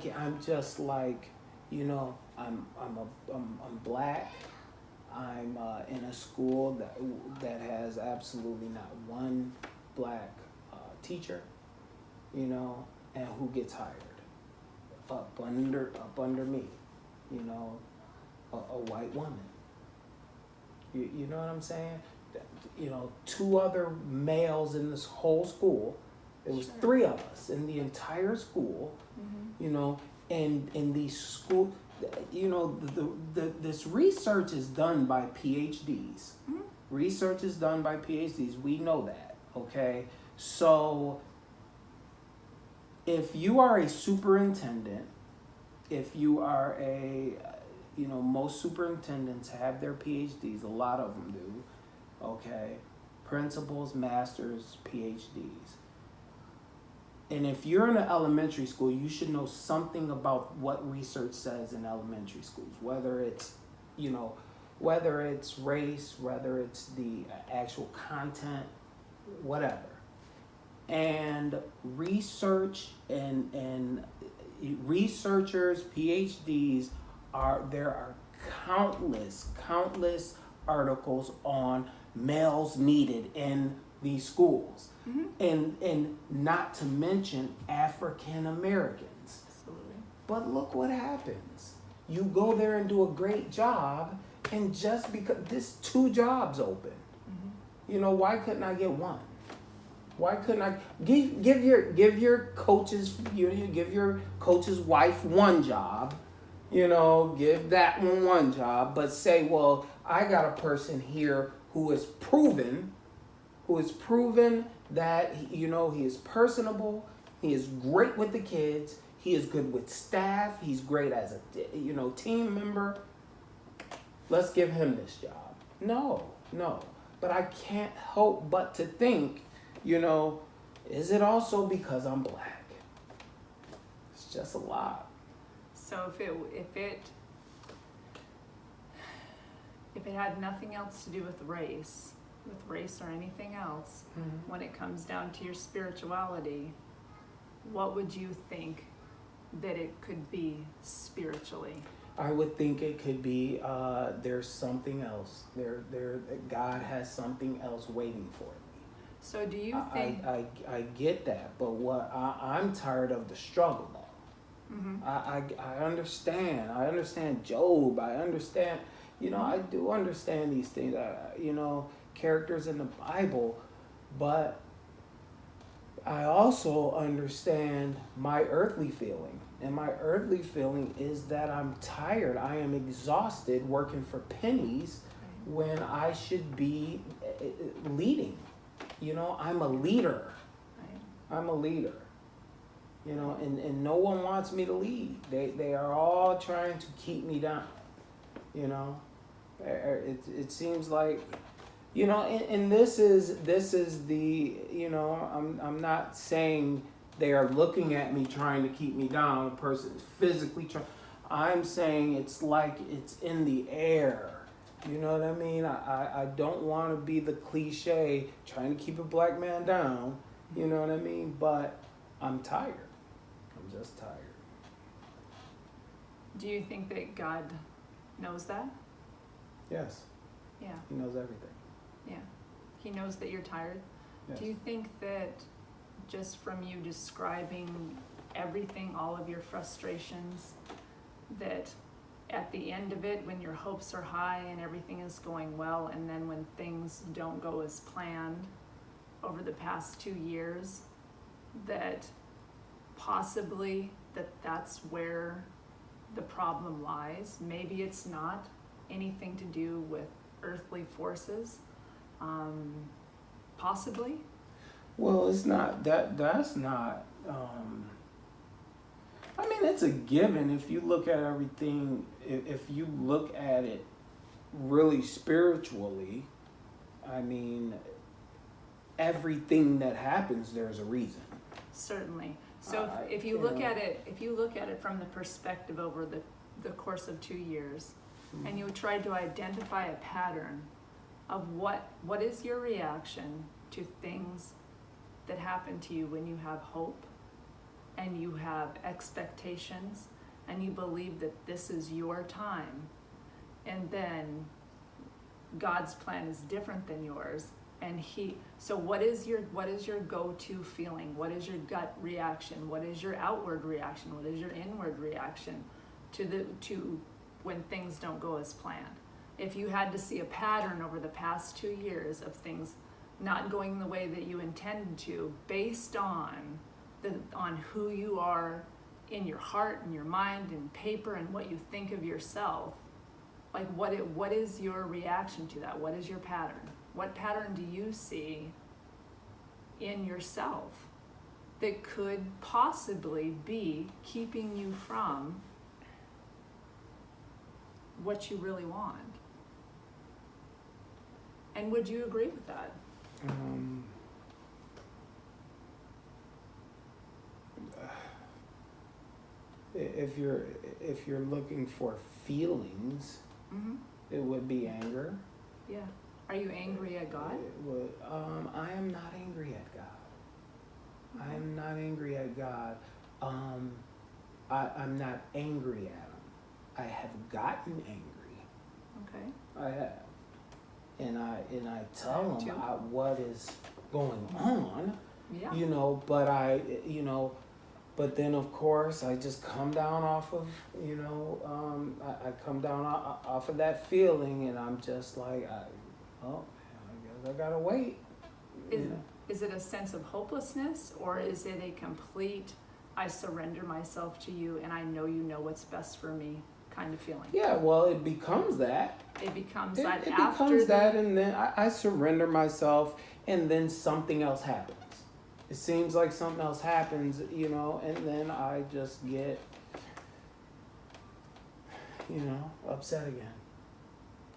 I'm just like, I'm black. I'm in a school that has absolutely not one black teacher, and who gets hired up under me, you know, a white woman. You know what I'm saying? Two other males in this whole school. There was Sure. three of us in the entire school, Mm-hmm. and in these school, this research is done by PhDs. Mm-hmm. Research is done by PhDs. We know that, okay? So if you are a superintendent, if you are most superintendents have their PhDs, a lot of them do, okay? Principals, masters, PhDs. And if you're in an elementary school, you should know something about what research says in elementary schools, whether it's, whether it's race, whether it's the actual content, whatever. And research and researchers, PhDs, there are countless articles on males needed in these schools. Mm-hmm. And not to mention African Americans. Absolutely. But look what happens. You go there and do a great job, and just because there's two jobs open, why couldn't I get one? Why couldn't I give your coach's give your coach's wife one job, give that one job, but say, well, I got a person here who is proven that he is personable, he is great with the kids, he is good with staff, he's great as a team member. Let's give him this job. No. But I can't help but to think, is it also because I'm black? It's just a lot. So if it had nothing else to do with race or anything else, when it comes down to your spirituality, what would you think that it could be spiritually? I would think it could be there's something else. God has something else waiting for me. So do you think... I get that, but I'm tired of the struggle though. Mm-hmm. I understand. I understand Job. I understand, I do understand these things, characters in the Bible, but I also understand my earthly feeling. And my earthly feeling is that I'm tired. I am exhausted working for pennies when I should be leading. I'm a leader. I'm a leader. And no one wants me to lead. They are all trying to keep me down. It seems like, and this is the, I'm not saying they are looking at me trying to keep me down. A person is physically trying. I'm saying it's like it's in the air. You know what I mean? I don't want to be the cliche trying to keep a black man down. You know what I mean? But I'm tired. I'm just tired. Do you think that God knows that? Yes. Yeah. He knows everything. Yeah. He knows that you're tired. Yes. Do you think that just from you describing everything, all of your frustrations, that at the end of it, when your hopes are high and everything is going well, and then when things don't go as planned over the past 2 years, that possibly that's where the problem lies? Maybe it's not anything to do with earthly forces, possibly? Well, it's not that's not I mean, it's a given if you look at everything, if you look at it really spiritually. I mean, everything that happens, there's a reason. Certainly. So if you look at it from the perspective over the course of 2 years, and you tried to identify a pattern of what is your reaction to things that happen to you when you have hope, and you have expectations and you believe that this is your time, and then God's plan is different than yours, and so what is your go-to feeling? What is your gut reaction? What is your outward reaction? What is your inward reaction to when things don't go as planned? If you had to see a pattern over the past 2 years of things not going the way that you intended to, based on who you are in your heart and your mind and paper and what you think of yourself, like what is your reaction to that? What is your pattern? What pattern do you see in yourself that could possibly be keeping you from what you really want? And would you agree with that? If you're looking for feelings, it would be anger. Yeah. Are you angry at God? It would, I am not angry at God. I am not angry at God. I'm not angry at him. I have gotten angry. Okay. I have. And I tell him what is going on. Yeah. But then of course I just come down off of, I come down off of that feeling, and I'm just like, I guess I gotta wait. Is it a sense of hopelessness, or is it a complete, I surrender myself to you and I know you know what's best for me kind of feeling? Yeah, well, it becomes that. It becomes and then I surrender myself, and then something else happens. It seems like something else happens, and then I just get, upset again.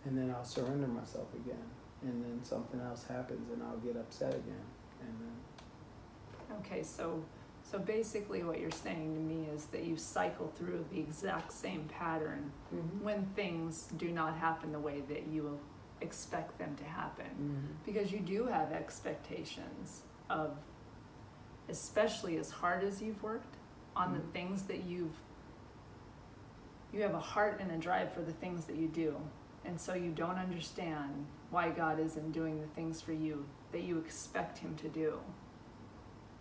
And then I'll surrender myself again. And then something else happens and I'll get upset again. And then... Okay, so basically what you're saying to me is that you cycle through the exact same pattern when things do not happen the way that you expect them to happen. Because you do have expectations of, especially as hard as you've worked on the things that you have a heart and a drive for the things that you do. And so you don't understand why God isn't doing the things for you that you expect him to do.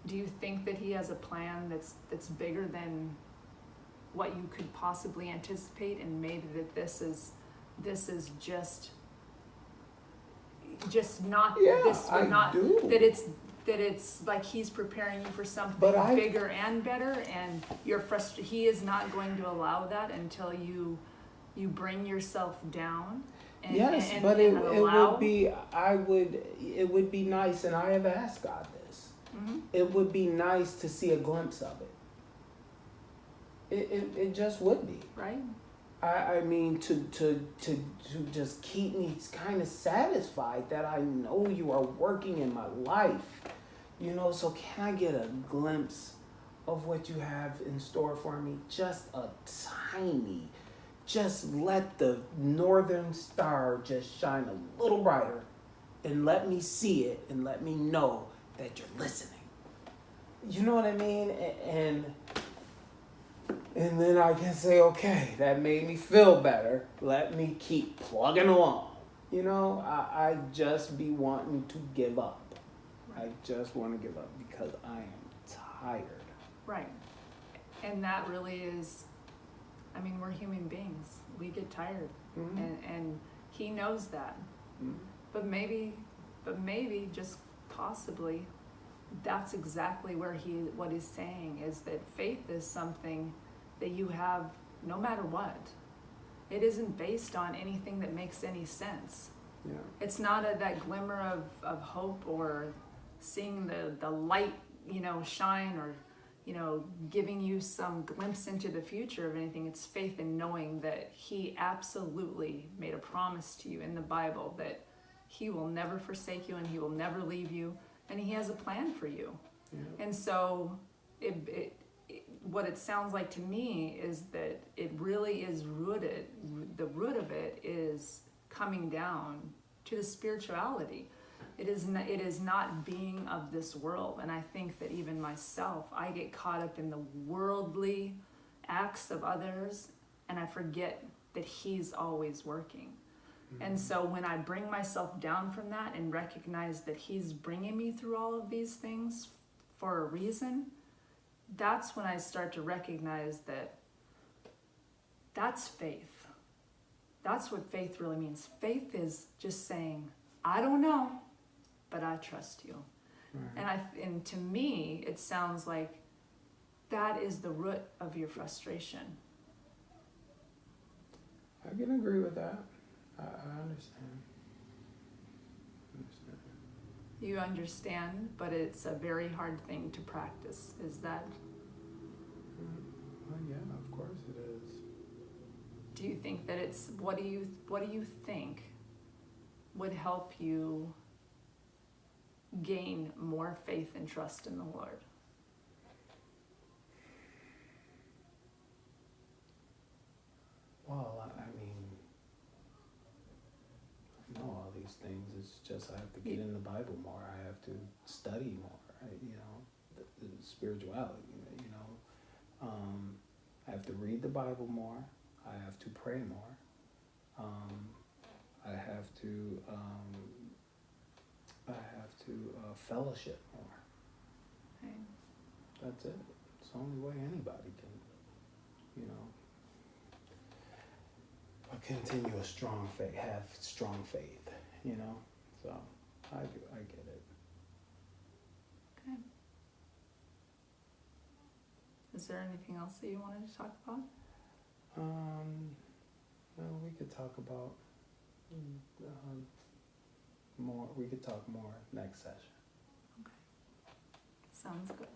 Do you think that he has a plan that's bigger than what you could possibly anticipate, and maybe that this is just not that it's like he's preparing you for something bigger and better, and he is not going to allow that until you bring yourself down. It would be nice, and I have asked God this. It would be nice to see a glimpse of it. It just would be. Right. I mean, to just keep me kind of satisfied that I know you are working in my life. So can I get a glimpse of what you have in store for me? Just a tiny, just let the northern star just shine a little brighter, and let me see it, and let me know that you're listening. You know what I mean? And then I can say, okay, that made me feel better. Let me keep plugging along. I just be wanting to give up. I just want to give up because I am tired. Right. And that really is, we're human beings. We get tired. And he knows that. But maybe just possibly that's exactly what he's saying is that faith is something that you have no matter what. It isn't based on anything that makes any sense. Yeah. It's not that glimmer of hope or seeing the light, shine, or, giving you some glimpse into the future of anything. It's faith in knowing that he absolutely made a promise to you in the Bible that he will never forsake you and he will never leave you, and he has a plan for you. Yeah. And so what it sounds like to me is that it really is rooted, the root of it is coming down to the spirituality, It is not being of this world. And I think that even myself, I get caught up in the worldly acts of others, and I forget that He's always working. And so when I bring myself down from that and recognize that He's bringing me through all of these things for a reason, that's when I start to recognize that that's faith. That's what faith really means. Faith is just saying, I don't know, but I trust you. Right. And to me, it sounds like that is the root of your frustration. I can agree with that. I understand. You understand, but it's a very hard thing to practice. Is that? Well, yeah, of course it is. Do you think that it's, what do you think would help you gain more faith and trust in the Lord? Well, I mean, I know all these things. It's just I have to get in the Bible more. I have to study more. The spirituality. I have to read the Bible more. I have to pray more. I have to fellowship more. Okay. That's it. It's the only way anybody can, continue a strong faith, have strong faith, So I get it. Okay. Is there anything else that you wanted to talk about? No, we could talk about more. We could talk more next session. Okay. Sounds good.